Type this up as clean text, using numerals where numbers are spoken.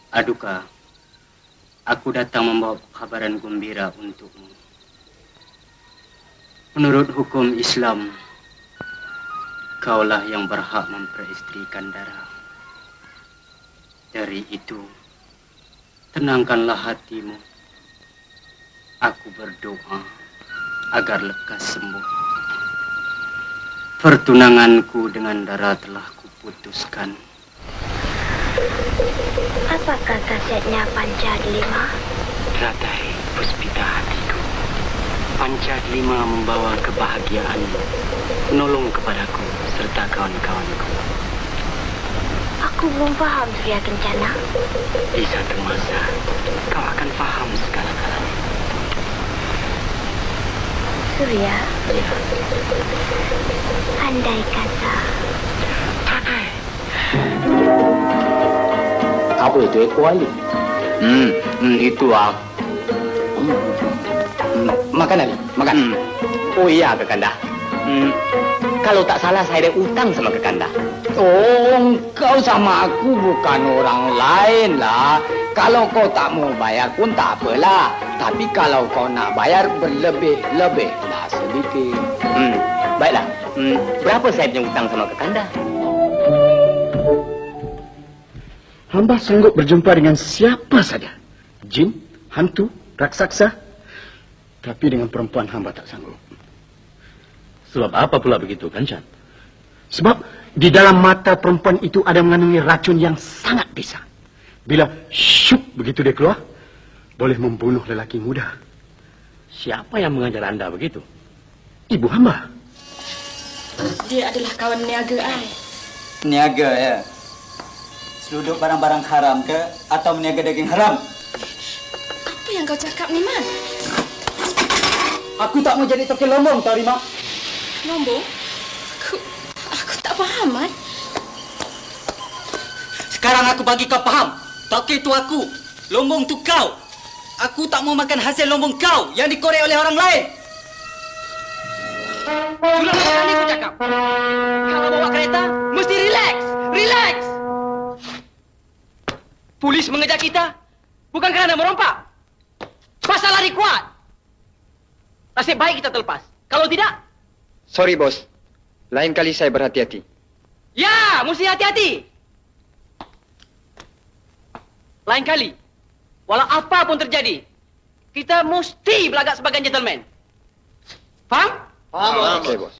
Aduka, aku datang membawa kabaran gembira untukmu. Menurut hukum Islam, kaulah yang berhak memperistrikan Dara. Dari itu, tenangkanlah hatimu. Aku berdoa agar lekas sembuh. Pertunanganku dengan Dara telah kuputuskan. Apakah khasiatnya Pancadelima? Ratai puspita hatiku. Pancadelima membawa kebahagiaan, menolong kepadaku serta kawan-kawanku. Aku belum paham Surya Kencana. Di satu masa, kau akan faham segala-galanya. Surya, Ya, andai kata Ratai. Apa itu ekor Ali? Itu ah. Makan Ali, makan. Oh iya, Kakanda. Kalau tak salah saya ada utang sama Kakanda. Oh, kau sama aku bukan orang lain lah. Kalau kau tak mau bayar pun tak apalah. Tapi kalau kau nak bayar berlebih-lebih lah sedikit. Baiklah. Berapa saya punya utang sama Kakanda? Hamba sanggup berjumpa dengan siapa saja. Jin, hantu, raksasa. Tapi dengan perempuan hamba tak sanggup. Sebab apa pula begitu, Kancan? Sebab di dalam mata perempuan itu ada mengandungi racun yang sangat bisa. Bila syuk begitu dia keluar, boleh membunuh lelaki muda. Siapa yang mengajar anda begitu? Ibu hamba. Dia adalah kawan niaga ai. Niaga ya? Seluduk barang-barang haram ke atau meniaga daging haram? Apa yang kau cakap ni, Man? Aku tak mau jadi toke lombong, tahu Rima? Lombong? Aku tak faham, Man. Sekarang aku bagi kau faham. Toke tu aku, lombong tu kau. Aku tak mau makan hasil lombong kau yang dikorek oleh orang lain. Sudah sekali aku cakap. Kalau bawa kereta, mesti relax. Relax! Polis mengejar kita bukan kerana merompak. Pasal lari kuat. Nasib baik kita terlepas. Kalau tidak... Sorry, bos. Lain kali saya berhati-hati. Ya, mesti hati-hati. Lain kali, walau apa pun terjadi, kita mesti berlagak sebagai gentleman. Faham? Oke, bos.